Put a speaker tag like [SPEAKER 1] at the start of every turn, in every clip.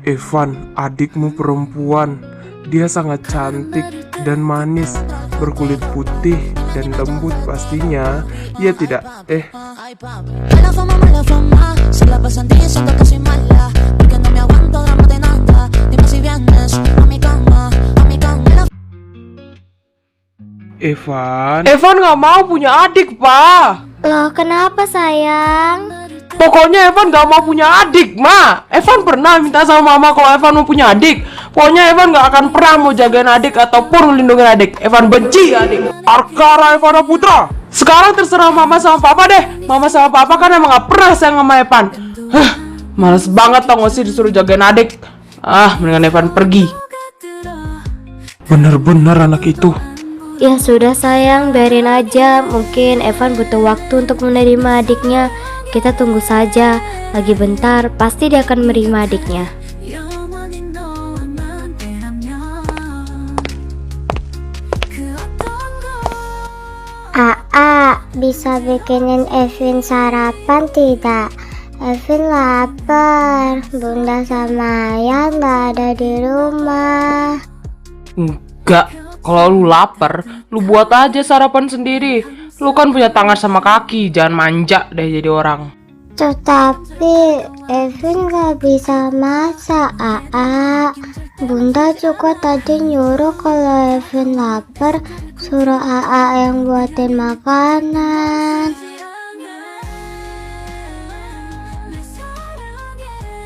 [SPEAKER 1] Evan, adikmu perempuan. Dia sangat cantik dan manis, berkulit putih dan lembut pastinya. Ia tidak,
[SPEAKER 2] Mala fama, se la pasan diciendo que soy mala, porque no me aguanto drama de nada. Dime si vienes a mi cama, a mi cama.
[SPEAKER 1] Evan
[SPEAKER 3] gak mau punya adik, Pak.
[SPEAKER 4] Loh, kenapa sayang?
[SPEAKER 3] Pokoknya Evan gak mau punya adik, Ma. Evan pernah minta sama Mama kalau Evan mau punya adik. Pokoknya Evan gak akan pernah mau jagain adik ataupun melindungi adik. Evan benci adik.
[SPEAKER 1] Arkara Evana Putra.
[SPEAKER 3] Sekarang terserah Mama sama Papa deh. Mama sama Papa kan emang gak pernah sayang sama Evan. Males banget tau gak sih disuruh jagain adik. Mendingan Evan pergi.
[SPEAKER 1] Bener-bener anak itu.
[SPEAKER 4] Ya sudah sayang, biarin aja. Mungkin Evan butuh waktu untuk menerima adiknya. Kita tunggu saja. Lagi bentar, pasti dia akan menerima adiknya.
[SPEAKER 5] Bisa bikinin Evin sarapan tidak? Evin lapar. Bunda sama ayah nggak ada di rumah.
[SPEAKER 3] Enggak. Kalau lu lapar, lu buat aja sarapan sendiri. Lu kan punya tangan sama kaki. Jangan manja deh jadi orang.
[SPEAKER 5] Tetapi Evin nggak bisa masak, Bunda juga tadi nyuruh kalau Evin lapar, suruh yang buatin makanan.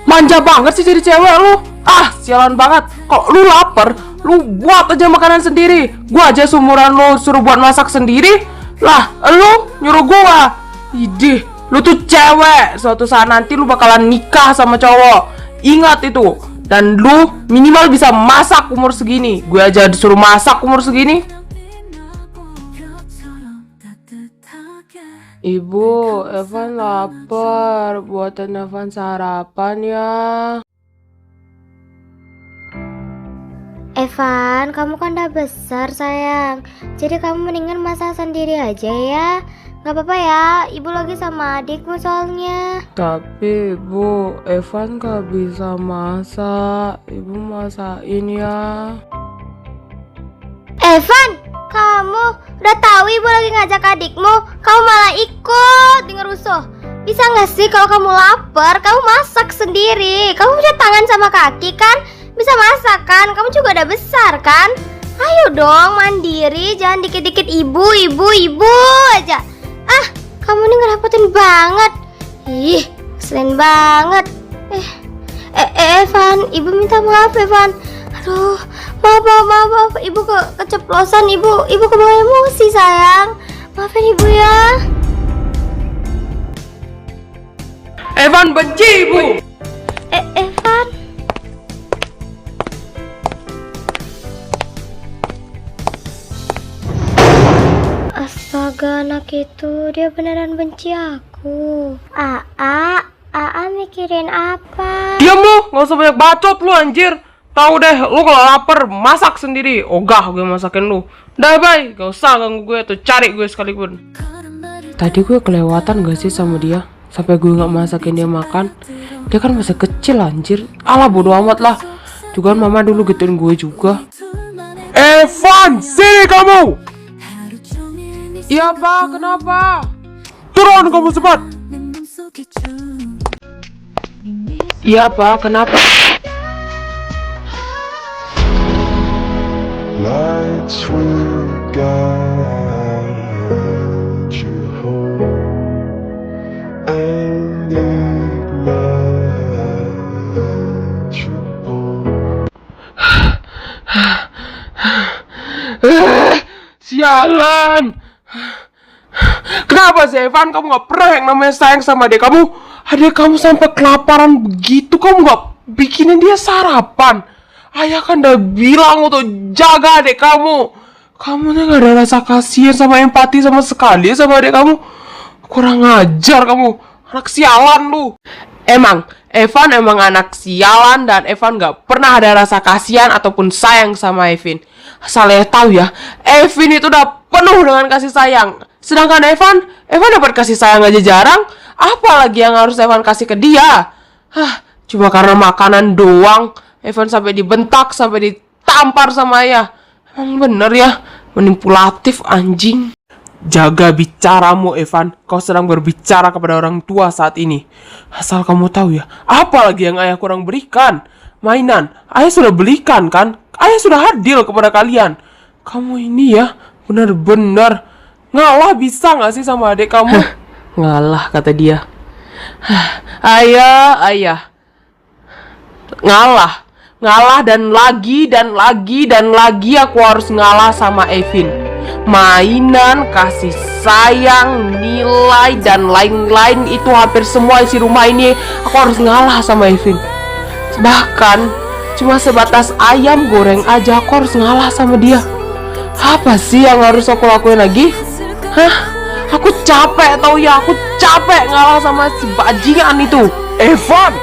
[SPEAKER 3] Manja banget sih jadi cewek lu. Sialan banget. Kalau lu lapar, lu buat aja makanan sendiri. Gua aja seumuran lu suruh buat masak sendiri. Lah, lu nyuruh gua. Idih, lu tuh cewek. Suatu saat nanti lu bakalan nikah sama cowok. Ingat itu. Dan lu minimal bisa masak umur segini. Gue aja disuruh masak umur segini. Ibu, Evan lapar. Buatin Evan sarapan ya.
[SPEAKER 4] Evan, kamu kan udah besar sayang. Jadi kamu mendingan masak sendiri aja ya. Gak apa-apa ya, ibu lagi sama adikmu soalnya.
[SPEAKER 3] Tapi ibu, Evan gak bisa masak. Ibu masakin ya.
[SPEAKER 4] Evan, kamu udah tahu ibu lagi ngajak adikmu, kamu malah ikut ngerusuh. Bisa gak sih kalau kamu lapar, kamu masak sendiri. Kamu punya tangan sama kaki kan? Bisa masak kan? Kamu juga udah besar kan? Ayo dong mandiri, jangan dikit-dikit ibu aja. Kamu ini ngerepotin banget. Ih, keselin banget. Evan, ibu minta maaf Evan. Aduh, maaf, ibu keceplosan, ibu kebawa emosi sayang. Maafin ibu ya.
[SPEAKER 3] Evan benci ibu.
[SPEAKER 4] Evan. Astaga, anak itu dia beneran benci aku.
[SPEAKER 5] Mikirin apa?
[SPEAKER 3] Diam lu, gak usah banyak bacot lu anjir. Tahu deh, lu kalau lapar masak sendiri. Ogah gue masakin lu. Dah bye, gak usah ganggu gue tuh, cari gue sekalipun. Tadi gue kelewatan gak sih sama dia? Sampai gue gak masakin dia makan. Dia kan masih kecil anjir. Alah bodo amat lah. Juga kan mama dulu gituin gue juga.
[SPEAKER 1] Evan, sini kamu.
[SPEAKER 3] Iya pak, kenapa?
[SPEAKER 1] Turun kamu cepat.
[SPEAKER 3] Iya pak, kenapa?
[SPEAKER 6] Lights will guide you home, and it let you home.
[SPEAKER 3] Sialan. Kenapa sih Evan, kamu gak pernah yang namanya sayang sama adik kamu? Adik kamu sampai kelaparan begitu, kamu gak bikinin dia sarapan. Ayah kan udah bilang untuk jaga adik kamu. Kamu nih gak ada rasa kasihan sama empati sama sekali sama adik kamu. Kurang ajar kamu, anak sialan lu. Emang Evan emang anak sialan dan Evan gak pernah ada rasa kasihan ataupun sayang sama Evin. Asal tahu ya, Evin itu udah penuh dengan kasih sayang. Sedangkan Evan dapat kasih sayang aja jarang. Apalagi yang harus Evan kasih ke dia? Cuma karena makanan doang, Evan sampai dibentak, sampai ditampar sama ayah. Emang bener ya, manipulatif anjing. Jaga bicaramu, Evan. Kau sedang berbicara kepada orang tua saat ini. Asal kamu tahu ya, apa lagi yang ayah kurang berikan? Mainan, ayah sudah belikan kan? Ayah sudah hadir kepada kalian. Kamu ini ya, benar-benar ngalah bisa gak sih sama adik kamu? Ngalah, kata dia. Ayah. Ngalah dan lagi aku harus ngalah sama Evin. Mainan, kasih sayang, nilai, dan lain-lain itu hampir semua isi rumah ini aku harus ngalah sama Evin. Bahkan cuma sebatas ayam goreng aja aku harus ngalah sama dia. Apa sih yang harus aku lakuin lagi? Aku capek tau ya, aku capek ngalah sama si bajingan itu. Evan!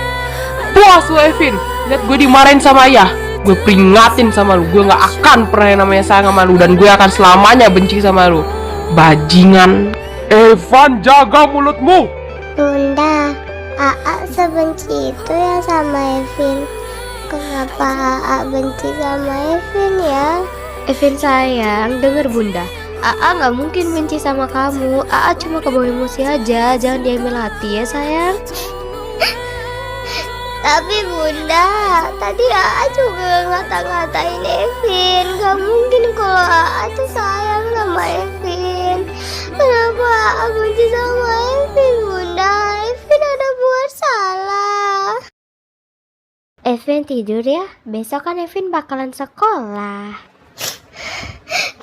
[SPEAKER 3] Puas lu Evin, lihat gue dimarahin sama ayah. Gue peringatin sama lu, gue gak akan pernah yang namanya sayang sama lu, dan gue akan selamanya benci sama lu, bajingan. Evan, jaga mulutmu.
[SPEAKER 5] Bunda, Aa sebenci itu ya sama Evin. Kenapa Aa benci sama Evin ya?
[SPEAKER 4] Evin sayang, denger bunda. Aa nggak mungkin benci sama kamu. Aa cuma kebawa emosi aja, jangan diambil hati ya sayang.
[SPEAKER 5] Tapi bunda, tadi Aa juga ngata-ngatain Evin. Gak mungkin kalau Aa tuh sayang sama Evin. Kenapa Aa benci sama Evin bunda? Evin ada buat salah.
[SPEAKER 4] Evin tidur ya, besok kan Evin bakalan sekolah.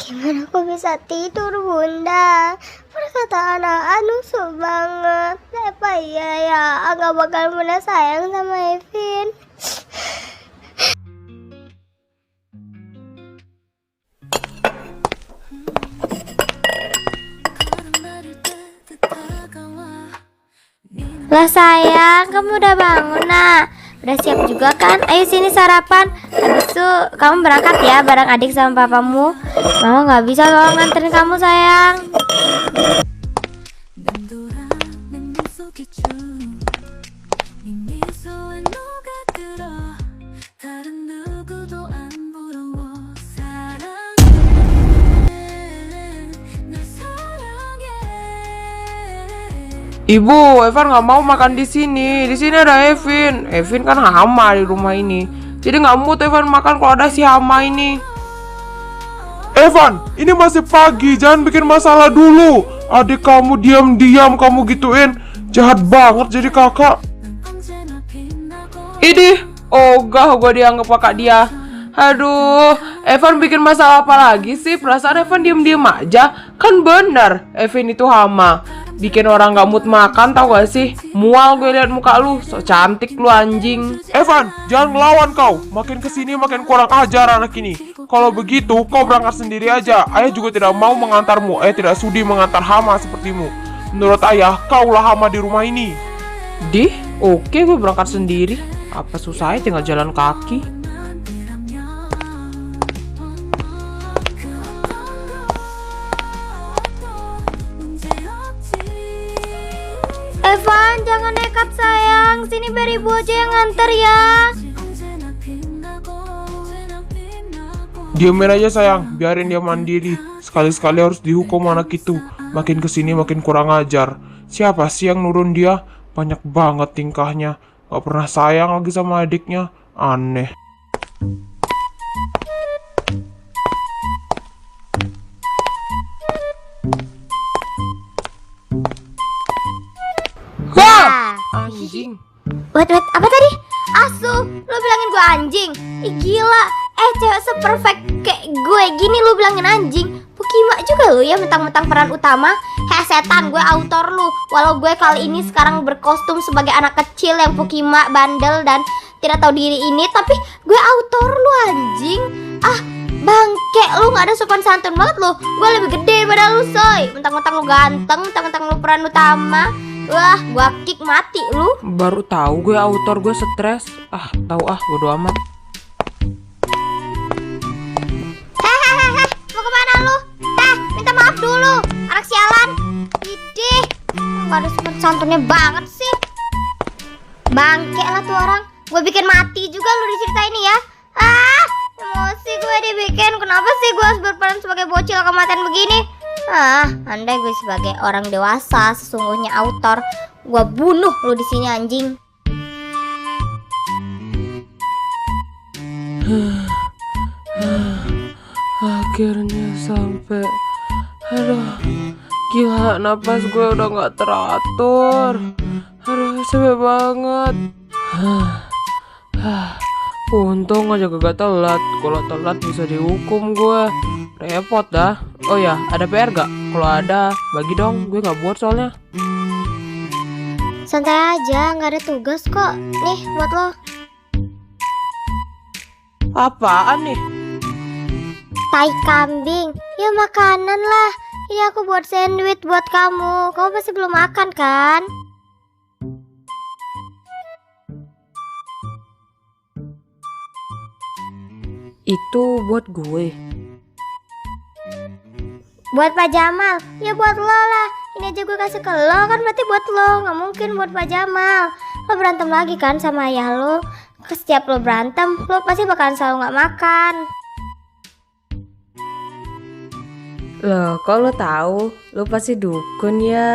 [SPEAKER 5] Gimana aku bisa tidur bunda? Perkataan Aa nusuk banget. Apa iya ya Aa gak bakal pernah sayang sama Evin?
[SPEAKER 4] Lah sayang, kamu udah bangun nak? Udah siap juga kan? Ayo sini sarapan. Habis itu kamu berangkat ya bareng adik sama papamu. Mama gak bisa loh nganterin kamu sayang.
[SPEAKER 3] Ibu, Evan nggak mau makan di sini. Di sini ada Evin. Evin kan hama di rumah ini. Jadi nggak mood Evan makan kalau ada si hama ini.
[SPEAKER 1] Evan, ini masih pagi, jangan bikin masalah dulu. Adik kamu diam-diam kamu gituin. Jahat banget jadi kakak.
[SPEAKER 3] Idih, ogah gue dianggap kakak dia. Aduh, Evan bikin masalah apa lagi sih? Perasaan Evan diem-diem aja. Kan bener, Evin itu hama. Bikin orang gak mood makan, tau gak sih? Mual gue liat muka lu, so cantik lu anjing.
[SPEAKER 1] Evan, jangan ngelawan kau. Makin kesini makin kurang ajar anak ini. Kalau begitu, kau berangkat sendiri aja. Ayah juga tidak mau mengantarmu. Ayah tidak sudi mengantar hama sepertimu. Menurut ayah, kaulah hama di rumah ini.
[SPEAKER 3] Oke, gue berangkat sendiri. Apa susahnya tinggal jalan kaki.
[SPEAKER 4] Evan, jangan nekat sayang. Sini biar ibu aja yang nganter ya.
[SPEAKER 1] Diamin aja sayang, biarin dia mandiri. Sekali-sekali harus dihukum anak itu. Makin kesini makin kurang ajar. Siapa sih yang nurun dia? Banyak banget tingkahnya. Gak pernah sayang lagi sama adiknya. Aneh.
[SPEAKER 4] Wah,
[SPEAKER 3] Anjing.
[SPEAKER 4] wait, apa tadi? Asu, lu bilangin gue anjing? Ih gila, cewek seperfect kayak gue gini lu bilangin anjing? Pukima juga lu ya mentang-mentang peran utama. Setan, gue autor lu. Walau gue kali ini sekarang berkostum sebagai anak kecil yang Pukima, bandel dan tidak tahu diri ini, tapi gue autor lu anjing. Ah, bangke, lu gak ada sopan santun banget lu. Gue lebih gede daripada lu soy. Mentang-mentang lu ganteng, mentang-mentang lu peran utama. Wah, gua kick mati lu.
[SPEAKER 3] Baru tahu gue autor, gue stres. Bodo amat.
[SPEAKER 4] Hehehe, mau kemana lu? Minta maaf dulu, anak sialan. Idih, gak ada sopan santunnya banget sih. Bangke lah tuh orang. Gue bikin mati juga lu di cerita ini ya. Ah, emosi gue dibikin. Kenapa sih gue harus berperan sebagai bocil kematian begini? Ah, andai gue sebagai orang dewasa, sesungguhnya autor, gue bunuh lu di sini anjing.
[SPEAKER 3] Akhirnya sampai. Aduh, gila, napas gue udah gak teratur. Aduh, capek banget. Untung aja gak telat. Kalau telat bisa dihukum gue. Repot dah. Oh ya, ada PR gak? Kalau ada, bagi dong. Gue gak buat soalnya.
[SPEAKER 4] Santai aja, nggak ada tugas kok. Nih buat lo.
[SPEAKER 3] Apaan nih?
[SPEAKER 4] Tai kambing. Ya makanan lah. Ini aku buat sandwich buat kamu. Kamu pasti belum makan kan?
[SPEAKER 3] Itu buat gue.
[SPEAKER 4] Buat Pak Jamal. Ya buat lo lah. Ini aja gue kasih ke lo kan berarti buat lo. Nggak mungkin buat Pak Jamal. Lo berantem lagi kan sama ayah lo. Setiap lo berantem, lo pasti bakalan selalu nggak makan.
[SPEAKER 7] Loh, kok lo tahu? Lo pasti dukun ya.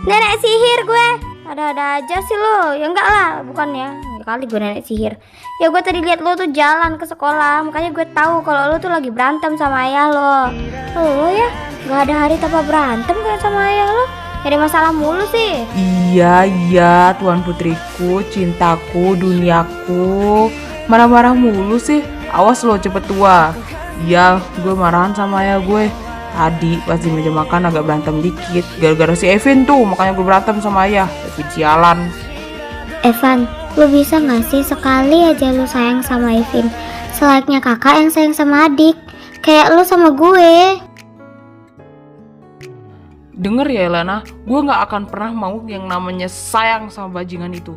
[SPEAKER 4] Nenek sihir gue. Ada-ada aja sih lo. Ya enggak lah, bukan ya. Kali gue nenek sihir. Ya gue tadi lihat lo tuh jalan ke sekolah, makanya gue tahu kalau lo tuh lagi berantem sama ayah lo. Lo ya, nggak ada hari tanpa berantem kan sama ayah lo. Jadi masalah mulu sih.
[SPEAKER 7] Iya, Tuan Putriku, cintaku, duniaku. Marah-marah mulu sih. Awas lo cepet tua. Iya, gue marahan sama ayah gue. Tadi pas di meja makan agak berantem dikit. Gara-gara si Evin tuh, makanya gue berantem sama ayah. Evin sialan.
[SPEAKER 4] Evan, lo bisa gak sih sekali aja lo sayang sama Evin? Selayaknya kakak yang sayang sama adik. Kayak lo sama gue.
[SPEAKER 7] Denger ya Elena, gue gak akan pernah mau yang namanya sayang sama bajingan itu.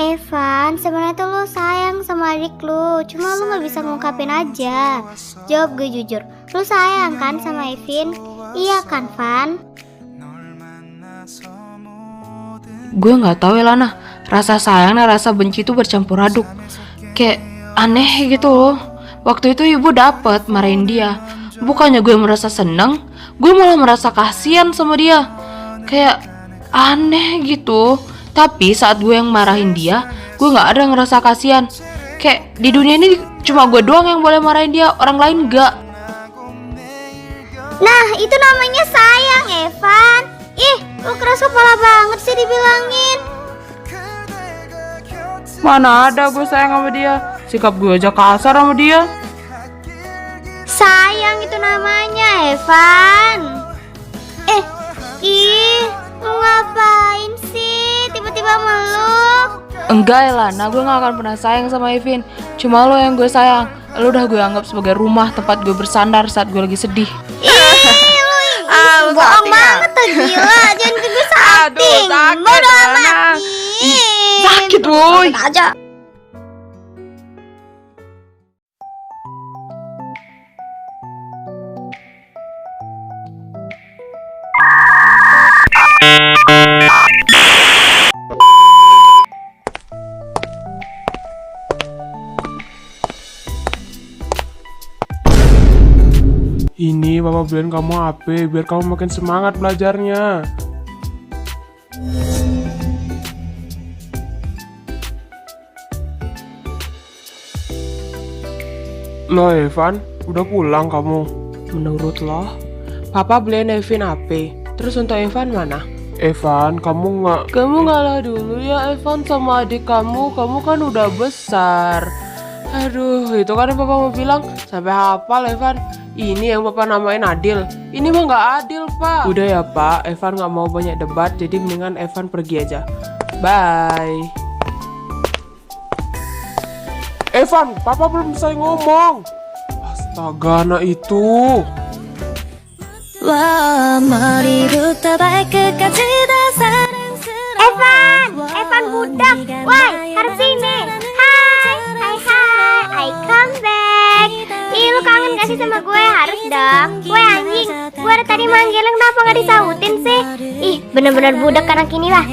[SPEAKER 4] Evan, sebenarnya tuh lo sayang sama adik lo. Cuma lo gak bisa ngungkapin aja. Jawab gue jujur. Lo sayang kan sama Evin? Iya kan, Van?
[SPEAKER 7] Gue gak tahu Elena, rasa sayang dan rasa benci itu bercampur aduk. Kayak aneh gitu loh. Waktu itu ibu dapet marahin dia. Bukannya gue merasa seneng, gue malah merasa kasihan sama dia. Kayak aneh gitu. Tapi saat gue yang marahin dia, gue gak ada ngerasa kasihan. Kayak di dunia ini cuma gue doang yang boleh marahin dia, orang lain gak.
[SPEAKER 4] Nah, itu namanya sayang, Evan. Ih, lo keras kepala banget sih dibilangin.
[SPEAKER 3] Mana ada gue sayang sama dia. Sikap gue aja kasar sama dia.
[SPEAKER 4] Sayang itu namanya, Evan. Lo ngapain sih tiba-tiba meluk?
[SPEAKER 7] Enggak Elana, gue gak akan pernah sayang sama Evin. Cuma lo yang gue sayang. Lo udah gue anggap sebagai rumah tempat gue bersandar saat gue lagi sedih.
[SPEAKER 4] Lo bohong banget tuh, gila. Jangan bikin gue salting. Bodoh amat.
[SPEAKER 3] Sakit woy.
[SPEAKER 4] Aja.
[SPEAKER 1] Ini Papa beliin kamu HP biar kamu makin semangat belajarnya. Loh Evan, udah pulang kamu?
[SPEAKER 3] Menurut lo, Papa beliin Evin HP. Terus untuk Evan mana?
[SPEAKER 1] Evan, kamu
[SPEAKER 3] Kamu ngalah dulu ya Evan sama adik kamu. Kamu kan udah besar. Aduh, itu kan yang Papa mau bilang. Sampai hafal Evan. Ini yang Papa namain adil. Ini mah gak adil, Pak. Udah ya, Pak. Evan gak mau banyak debat. Jadi mendingan Evan pergi aja. Bye.
[SPEAKER 1] Evan, Papa belum selesai ngomong. Astaga, anak itu.
[SPEAKER 4] Evan budak. Woi, harus sini. Hai, I come back. Ih, lu kangen kasih sama gue? Harus dong. Gue anjing. Gue dari tadi manggilin kenapa nggak disautin sih? Ih, bener-bener budak anak ini lah.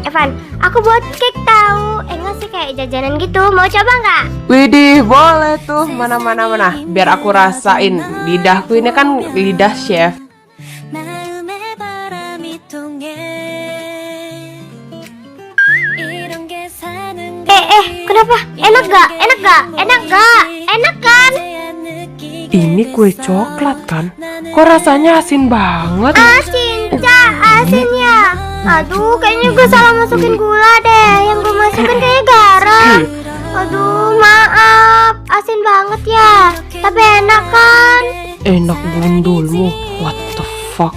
[SPEAKER 4] Evan, aku buat cake tahu. Enggak sih, kayak jajanan gitu. Mau coba nggak?
[SPEAKER 3] Widih, boleh tuh. Mana. Biar aku rasain. Lidahku ini kan lidah chef.
[SPEAKER 2] 마음의 바람이 통해 이런 게 사는
[SPEAKER 4] Kenapa? Enak gak? Enak kan?
[SPEAKER 3] Ini kue coklat kan? Kok rasanya asin banget?
[SPEAKER 4] Asin ya. Aduh, kayaknya gue salah masukin gula deh. Yang gue masukin kayaknya garam. Aduh, maaf. Asin banget ya. Tapi enak kan?
[SPEAKER 3] Enak gundulmu. What the fuck?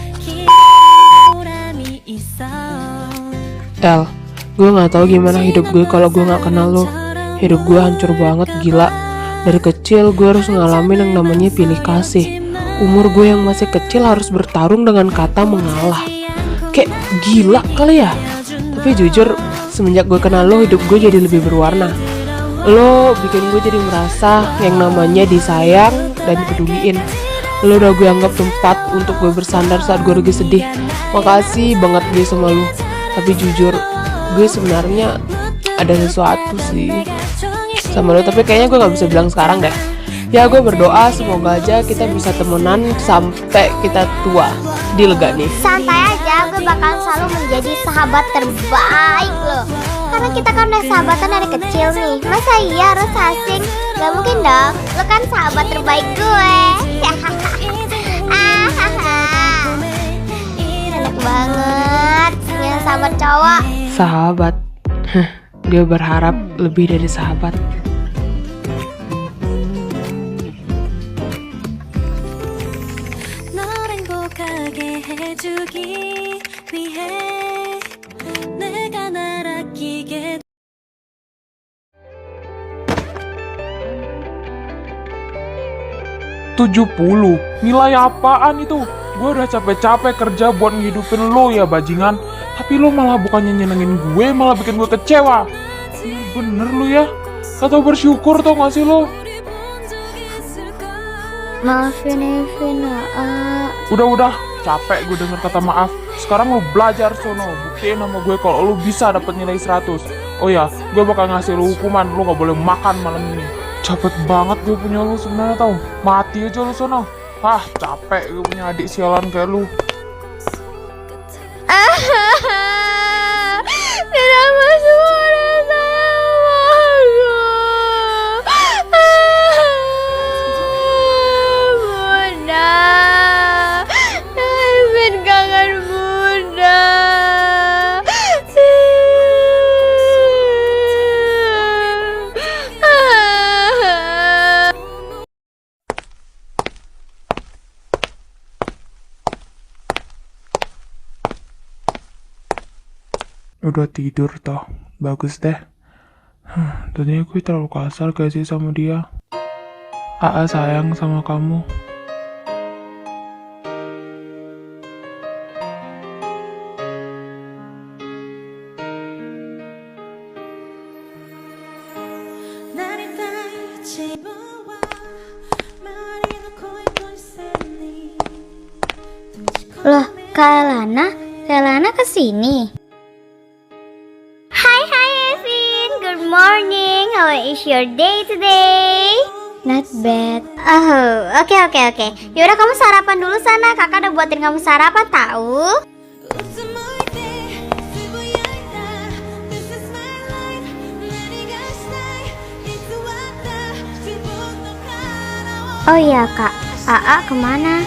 [SPEAKER 2] 보람이 있어
[SPEAKER 3] El, gue nggak tahu gimana hidup gue kalau gue nggak kenal lo. Hidup gue hancur banget, gila. Dari kecil gue harus ngalamin yang namanya pilih kasih. Umur gue yang masih kecil harus bertarung dengan kata mengalah. Kayak gila kali ya. Tapi jujur, semenjak gue kenal lo, hidup gue jadi lebih berwarna. Lo bikin gue jadi merasa yang namanya disayang dan peduliin. Lo udah gue anggap tempat untuk gue bersandar saat gue lagi sedih. Makasih banget gue sama lo. Tapi jujur, gue sebenarnya ada sesuatu sih sama lo, tapi kayaknya gue gak bisa bilang sekarang deh. Ya gue berdoa semoga aja kita bisa temenan sampai kita tua. Deal gak nih?
[SPEAKER 4] Santai aja, gue bakal selalu menjadi sahabat terbaik lo. Karena kita kan udah sahabatan dari kecil nih. Masa iya harus asing? Gak mungkin dong, lo kan sahabat terbaik gue. Enak banget punya sahabat cowok.
[SPEAKER 3] Sahabat. Gue berharap lebih dari sahabat.
[SPEAKER 2] 널 행복하게 해주기 위해 내가 날 아끼게
[SPEAKER 1] 70. Nilai apaan itu? Gue udah capek-capek kerja buat ngehidupin lo ya bajingan. Tapi lo malah bukannya nyenengin gue, malah bikin gue kecewa. Bener lo ya. Gak tau bersyukur tau gak sih lo?
[SPEAKER 4] Maafin Evin,
[SPEAKER 1] Udah, capek gue denger kata maaf. Sekarang lo belajar sono, buktiin sama gue kalau lo bisa dapet nilai 100. Oh ya, gue bakal ngasih lo hukuman, lo gak boleh makan malam ini. Capek banget gue punya lo sebenarnya tau. Mati aja lo sono. Capek gue punya adik sialan kayak lo.
[SPEAKER 4] Kenapa semua rasa Bunda, Evin kangen Bunda.
[SPEAKER 1] Udah tidur toh, bagus deh. Tadinya gue terlalu kasar gak sih sama dia? AA sayang sama kamu.
[SPEAKER 2] 나를 같이 보아 말이 놓고 있고 있으니
[SPEAKER 4] Loh, Kak Elana kesini. Hai Evin, good morning. How is your day today? Not bad. Oh, oke. Yaudah kamu sarapan dulu sana. Kakak udah buatin kamu sarapan tahu.
[SPEAKER 2] 웃음 모일 때 쓰고야겠다 This is my life 난 이가 stay It's 왔다 지붕도
[SPEAKER 4] Oh iya Kak, AA kemana?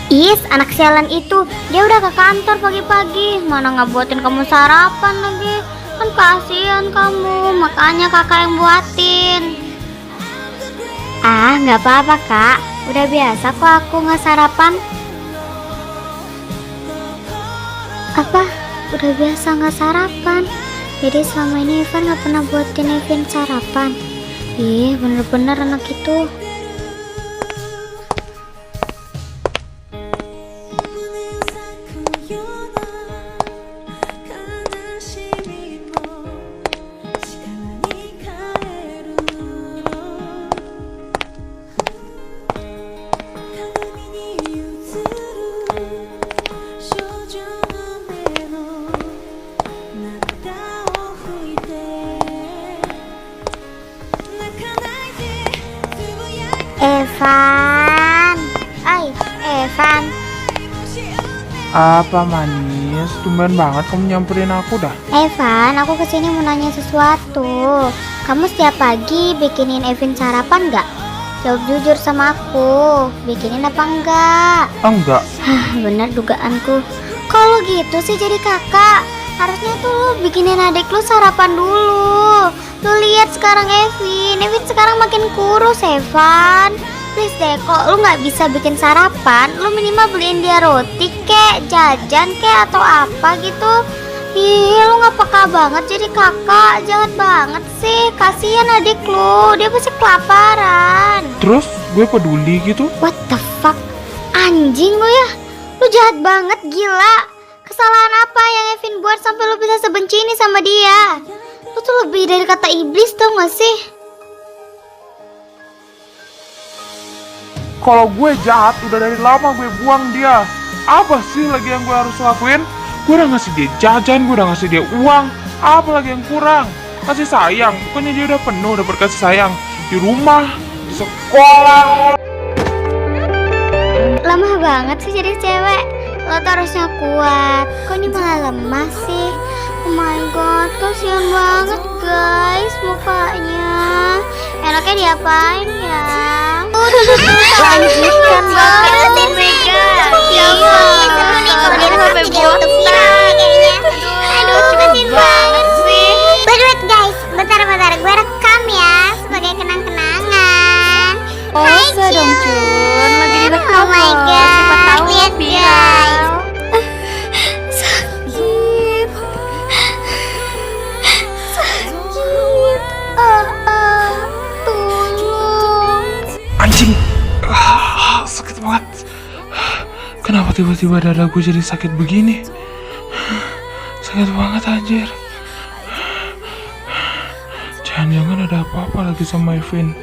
[SPEAKER 4] Is, anak sialan itu. Dia udah ke kantor pagi-pagi. Mana nggak buatin kamu sarapan lagi? Kan kasihan kamu, makanya kakak yang buatin. Nggak apa-apa Kak. Udah biasa kok aku nggak sarapan. Apa? Udah biasa nggak sarapan? Jadi selama ini Evan nggak pernah buatin Evin sarapan. Ih, bener-bener anak itu.
[SPEAKER 5] Evan. Ay, Evan.
[SPEAKER 1] Apa manis? Tumben banget kamu nyamperin aku dah.
[SPEAKER 5] Evan, aku kesini mau nanya sesuatu. Kamu setiap pagi bikinin Evin sarapan nggak? Jawab jujur sama aku. Bikinin apa enggak?
[SPEAKER 1] Enggak.
[SPEAKER 5] Bener dugaanku. Kalau gitu sih jadi kakak, harusnya tuh lu bikinin adik lu sarapan dulu. Lu lihat sekarang Evin sekarang makin kurus Evan. Please deh, kok lu nggak bisa bikin sarapan, lu minimal beliin dia roti kek, jajan kek atau apa gitu. Ih, lu nggak peka banget jadi kakak, jahat banget sih. Kasihan adik lu, dia pasti kelaparan.
[SPEAKER 1] Terus gue peduli gitu?
[SPEAKER 5] What the fuck? Anjing lu ya. Lu jahat banget, gila. Kesalahan apa yang Evin buat sampai lu bisa sebenci ini sama dia? Lu tuh lebih dari kata iblis tau gak sih?
[SPEAKER 1] Kalau gue jahat, udah dari lama gue buang dia. Apa sih lagi yang gue harus lakuin? Gue udah ngasih dia jajan, gue udah ngasih dia uang. Apa lagi yang kurang? Kasih sayang, bukannya dia udah penuh dapat kasih sayang. Di rumah, di sekolah.
[SPEAKER 5] Lemah banget sih jadi cewek. Lo tuh harusnya kuat. Kok ini malah lemah sih? Oh my god, kasihan banget guys mukanya. Enaknya diapain ya? Lanjutkan banget. Oh my god. Siapa? Dia sampai botak. Aduh, kasihan banget sih. Wait guys, bentar. Gue rekam ya sebagai kenang-kenangan.
[SPEAKER 7] Oh, dong Cun, lagi direkam
[SPEAKER 5] Oh my
[SPEAKER 7] loh.
[SPEAKER 5] god.
[SPEAKER 7] Siapa tahu
[SPEAKER 5] Lihat
[SPEAKER 7] viral.
[SPEAKER 5] Sakit. Tolong.
[SPEAKER 1] Anjing. Sakit banget. Kenapa tiba-tiba dada gue jadi sakit begini? Sakit banget anjir. Jangan-jangan ada apa-apa lagi sama Evin.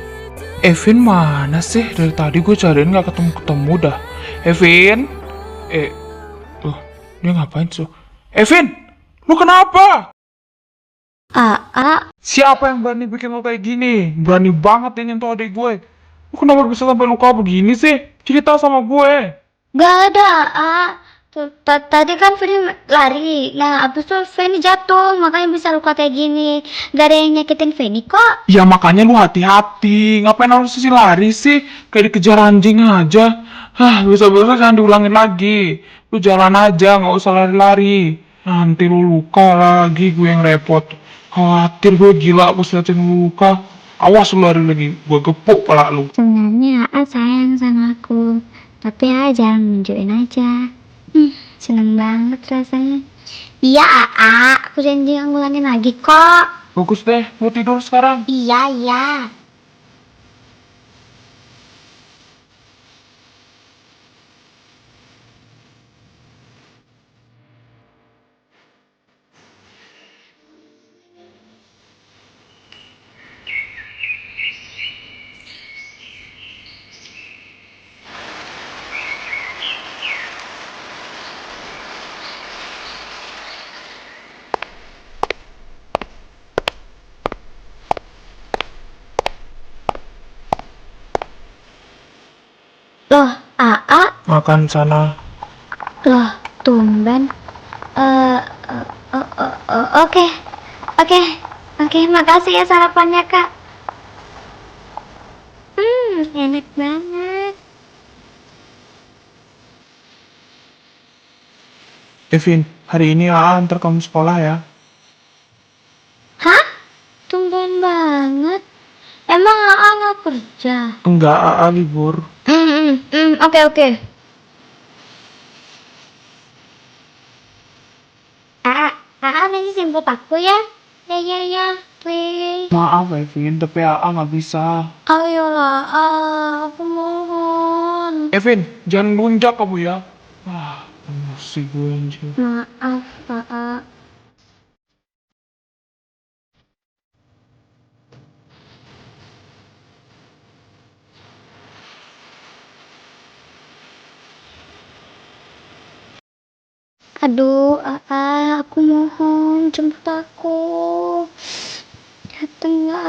[SPEAKER 1] Evin mana sih? Dari tadi gue cariin gak ketemu-ketemu dah. Evin? Loh, dia ngapain tuh? Evin! Lu kenapa? Siapa yang berani bikin lo kayak gini? Berani banget yang nyentuh adik gue. Lu kenapa bisa sampai luka begini sih? Cerita sama gue.
[SPEAKER 5] Gak ada, tadi kan Feni lari. Nah, abis itu Feni jatuh, makanya bisa luka kayak gini. Gak ada yang nyakitin Feni kok.
[SPEAKER 1] Ya makanya lu hati-hati. Ngapain harus sih lari sih? Kayak dikejar anjing aja. Bisa-bisa jangan diulangin lagi. Lu jalan aja, nggak usah lari-lari. Nanti lu luka lagi, gue yang repot. Khawatir gue gila pas liatin lu luka. Awas lu lari lagi, gue gepuk pala lu.
[SPEAKER 5] Sebenarnya sayang sama aku, tapi jangan nunjukin aja. Seneng banget rasanya. Iya, aku janji gak ngulangin lagi kok.
[SPEAKER 1] Bagus deh, lu tidur sekarang.
[SPEAKER 5] Iya. Loh,
[SPEAKER 1] Makan sana.
[SPEAKER 5] loh, tumben. Oke, makasih ya sarapannya kak. Enak banget.
[SPEAKER 1] Evin, hari ini antar kamu sekolah ya.
[SPEAKER 5] Hah? Tumben banget. Emang nggak kerja?
[SPEAKER 1] Enggak, libur.
[SPEAKER 5] Oke. Nanti jemput aku ya. Ya, please.
[SPEAKER 1] Maaf Evin, tapi nggak bisa.
[SPEAKER 5] Ayolah, aku mohon.
[SPEAKER 1] Evin, jangan lunjak kamu ya. Emosi gue anjir.
[SPEAKER 5] Maaf, Aduh, aku mohon jemput aku. Dateng ya,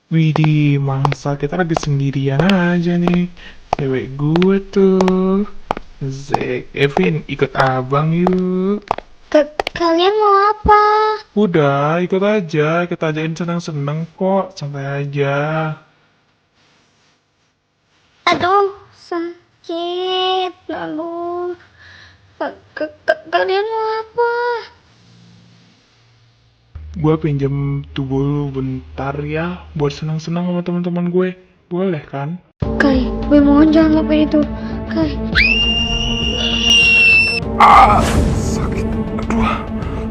[SPEAKER 1] Widih, mangsa kita lagi sendirian aja nih. Cewek gue tuh. Zek, Evin, ikut abang yuk.
[SPEAKER 4] Kalian mau apa?
[SPEAKER 1] Udah, ikut aja. Kita ajain senang-senang kok. Santai aja.
[SPEAKER 4] Aduh, sakit. Aduh. Kalian mau apa?
[SPEAKER 1] Gue pinjam tubuh lu bentar ya. Buat senang-senang sama teman-teman gue. Boleh kan?
[SPEAKER 4] Kai, gue mohon jangan lakuin itu. Kai.
[SPEAKER 1] Sakit. Aduh.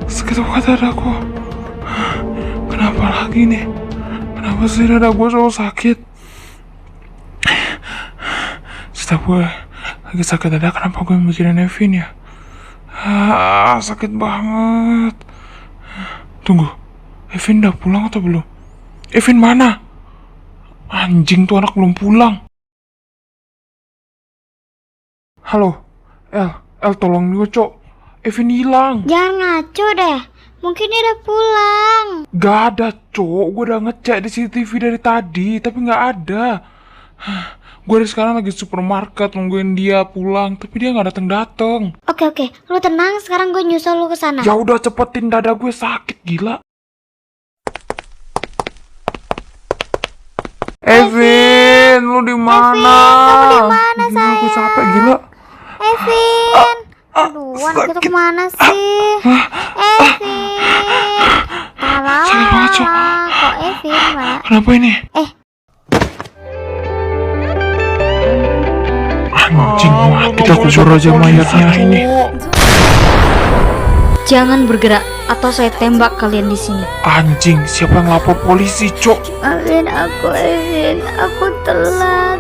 [SPEAKER 1] Sakit banget dadaku. Kenapa lagi nih? Kenapa sih dada gue selalu sakit? Setiap gue lagi sakit dada, kenapa gue mikirin Evin ya? Sakit banget. Tunggu, Evin udah pulang atau belum? Evin mana? Anjing tuh anak belum pulang. Halo, El tolong gue cok. Evin hilang.
[SPEAKER 4] Jangan ngaco deh. Mungkin dia udah pulang.
[SPEAKER 1] Gak ada cok, gue udah ngecek di CCTV dari tadi, tapi gak ada. Gue dari sekarang lagi supermarket nungguin dia pulang, tapi dia gak dateng.
[SPEAKER 4] Oke, lu tenang. Sekarang gue nyusul lu ke sana.
[SPEAKER 1] Ya udah cepetin, dada gue sakit gila. Evin, lu di mana?
[SPEAKER 4] kamu di mana,
[SPEAKER 1] Gila, gue capek gila.
[SPEAKER 4] Evin. Aduh, anak itu kemana sih? Evin.
[SPEAKER 1] Sakit banget, Cok.
[SPEAKER 4] Kok Evin malah?
[SPEAKER 1] Kenapa ini? Anjing, mati aku suruh aja mayatnya ini.
[SPEAKER 7] Jangan bergerak atau saya tembak kalian di sini.
[SPEAKER 1] Anjing, siapa yang lapor polisi, Cok?
[SPEAKER 4] Evin, aku telat.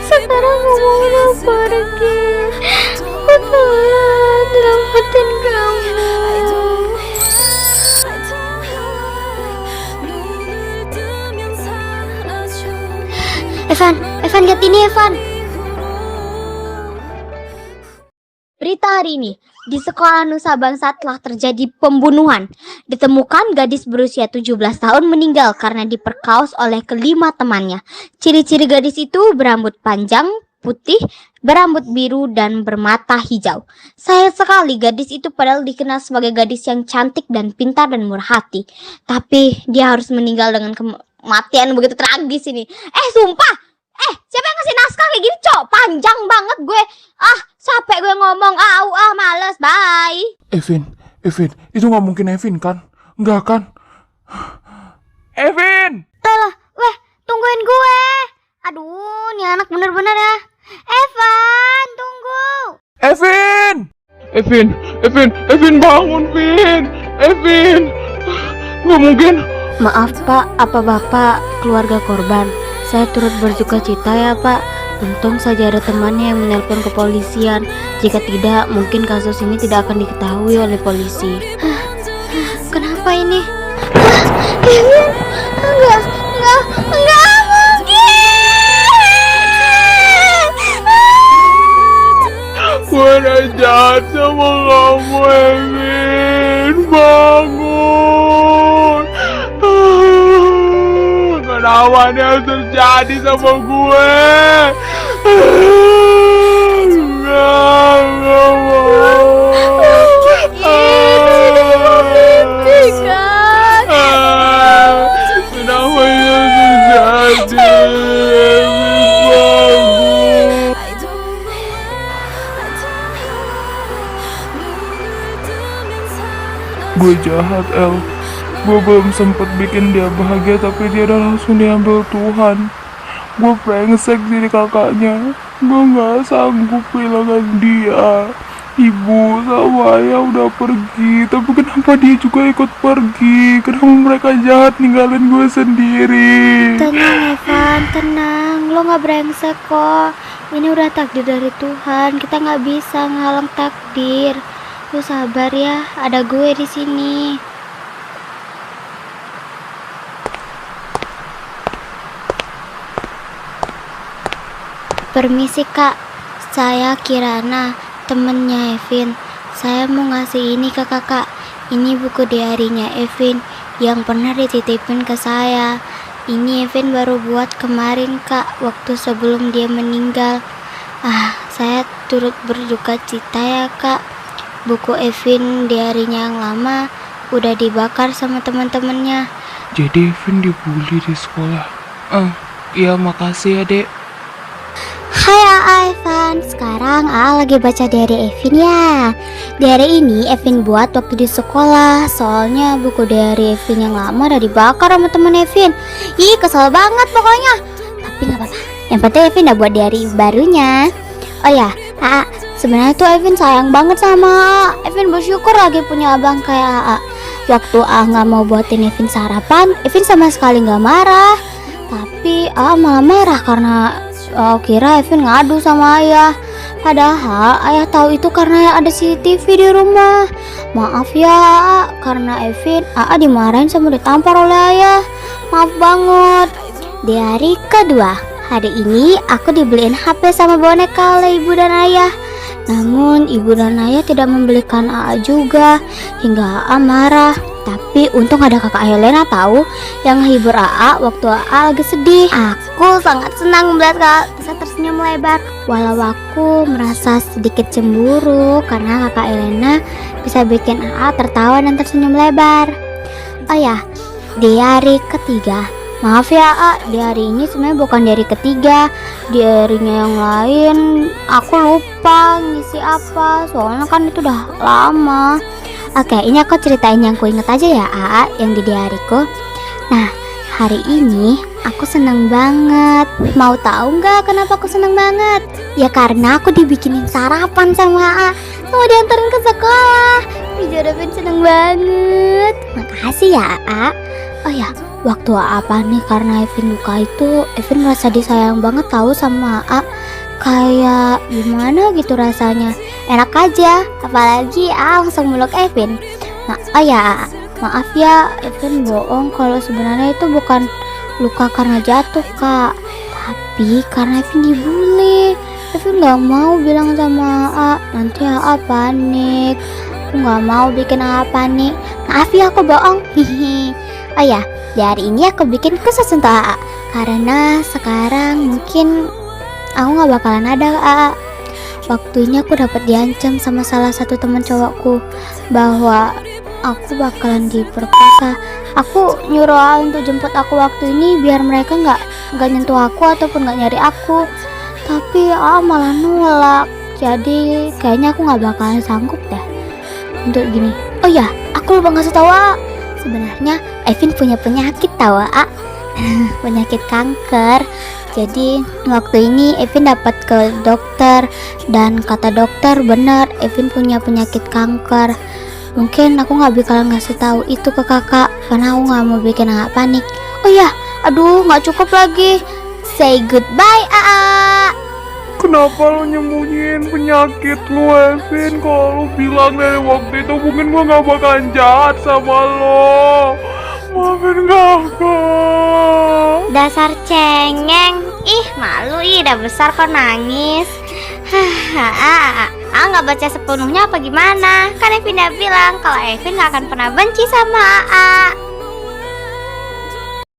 [SPEAKER 4] Sekarang mau pergi. Aku telat dapetin kamu. Evan, lihat ini, Evan. Berita hari ini, di sekolah Nusa Bangsa telah terjadi pembunuhan. Ditemukan gadis berusia 17 tahun meninggal karena diperkaos oleh kelima temannya. Ciri-ciri gadis itu berambut panjang, putih, berambut biru, dan bermata hijau. Sayang sekali gadis itu padahal dikenal sebagai gadis yang cantik dan pintar dan murah hati. Tapi dia harus meninggal dengan kematian begitu tragis ini. Sumpah! Siapa yang ngasih naskah kayak gini, Cok? Panjang banget gue. Capek gue ngomong. Males, bye.
[SPEAKER 1] Evin, itu nggak mungkin Evin kan? Nggak kan? Evin!
[SPEAKER 4] Tungguin gue. Aduh, nih anak bener-bener ya. Evan, tunggu.
[SPEAKER 1] Evin bangun, Vin! Evin! Nggak mungkin.
[SPEAKER 7] Maaf Pak, apa Bapak keluarga korban? Saya turut berduka cita ya Pak. Untung saja ada temannya yang menelpon kepolisian. Jika tidak, mungkin kasus ini tidak akan diketahui oleh polisi.
[SPEAKER 4] Kenapa ini? Enggak mungkin.
[SPEAKER 1] Gue udah jahat sama kamu, Evin. Bangun. Kenapa ini harus terjadi sama gue? Nggak mau. Kenapa ini harus terjadi? Gue jahat, El. Gue belum sempet bikin dia bahagia, tapi dia udah langsung diambil Tuhan. Gue brengsek jadi kakaknya. Gue gak sanggup kehilangan dia. Ibu sama ayah udah pergi, tapi kenapa dia juga ikut pergi? Kenapa mereka jahat ninggalin gue sendiri?
[SPEAKER 4] Tenang Evan, tenang. Lo gak brengsek kok. Ini udah takdir dari Tuhan. Kita gak bisa ngalang takdir. Lo sabar ya, ada gue di sini. Permisi Kak, saya Kirana, temennya Evin. Saya mau ngasih ini ke kakak. Ini buku diarinya Evin yang pernah dititipin ke saya. Ini Evin baru buat kemarin kak, waktu sebelum dia meninggal. Saya turut berduka cita ya kak. Buku Evin diarinya yang lama udah dibakar sama teman-temannya.
[SPEAKER 3] Jadi Evin dibully di sekolah. Iya makasih ya dek.
[SPEAKER 4] Hai Evan, sekarang lagi baca diary Evin ya. Diary ini Evin buat waktu di sekolah. Soalnya buku diary Evin yang lama udah dibakar sama temen Evin. Ih kesel banget pokoknya. Tapi gak apa-apa, yang penting Evin udah buat diary barunya. Oh ya, sebenarnya tuh Evin sayang banget sama AA. Evin bersyukur lagi punya abang kayak AA. Waktu AA gak mau buatin Evin sarapan, Evin sama sekali gak marah. Tapi AA malah marah karena kira Evin ngadu sama ayah. Padahal ayah tahu itu karena ada CCTV di rumah. Maaf ya AA, karena Evin AA dimarahin sama ditampar oleh ayah. Maaf banget. Di hari kedua, hari ini aku dibeliin HP sama boneka oleh ibu dan ayah. Namun ibu dan ayah tidak membelikan AA juga, hingga AA marah. Tapi untung ada kakak Helena tahu yang hibur AA waktu AA lagi sedih. Aku sangat senang melihat kakak bisa tersenyum lebar. Walau aku merasa sedikit cemburu karena kakak Helena bisa bikin AA tertawa dan tersenyum lebar. Oh ya, di hari ketiga. Maaf ya AA, di hari ini sebenarnya bukan di hari ketiga. Di harinya yang lain aku lupa ngisi apa, soalnya kan itu udah lama. Oke, ini aku ceritain yang ku inget aja ya AA, yang di diariku. Nah, hari ini aku seneng banget. Mau tahu nggak kenapa aku seneng banget? Ya karena aku dibikinin sarapan sama AA, mau diantarin ke sekolah. Evin seneng banget. Makasih ya AA. Oh ya, waktu AA panik karena Evin luka itu, Evin merasa disayang banget tahu sama AA. Kayak gimana gitu rasanya, enak aja, apalagi langsung meluk Evin. Nah, oh ya, maaf ya Evin bohong kalau sebenarnya itu bukan luka karena jatuh kak, tapi karena Evin dibully. Evin gak mau bilang sama AA, nanti AA panik. Aku gak mau bikin AA panik. Maaf ya aku bohong. Oh ya, di hari ini aku bikin khusus untuk AA karena sekarang mungkin aku gak bakalan ada AA. Waktu ini aku dapat diancam sama salah satu teman cowokku bahwa aku bakalan diperkosa. Aku nyuruh AA untuk jemput aku waktu ini biar mereka nggak nyentuh aku ataupun nggak nyari aku. Tapi AA malah nolak. Jadi kayaknya aku nggak bakalan sanggup deh untuk gini. Oh ya, aku lupa ngasih tahu AA. Sebenarnya Evin punya penyakit tahu AA. Penyakit kanker. Jadi waktu ini Evin dapat ke dokter dan kata dokter benar Evin punya penyakit kanker. Mungkin aku nggak bakalan ngasih tahu itu ke kakak karena aku nggak mau bikin kakak panik. Oh ya, aduh nggak cukup lagi. Say goodbye AA.
[SPEAKER 1] Kenapa lo nyembunyiin penyakit lo, Evin? Kalau lo bilang dari waktu itu mungkin gue gak bakalan jahat sama lo. Maafin kakak.
[SPEAKER 4] Dasar cengeng. Ih malu, udah besar kok nangis. Nggak baca sepenuhnya apa gimana? Kan Evin udah bilang kalau Evin gak akan pernah benci sama AA.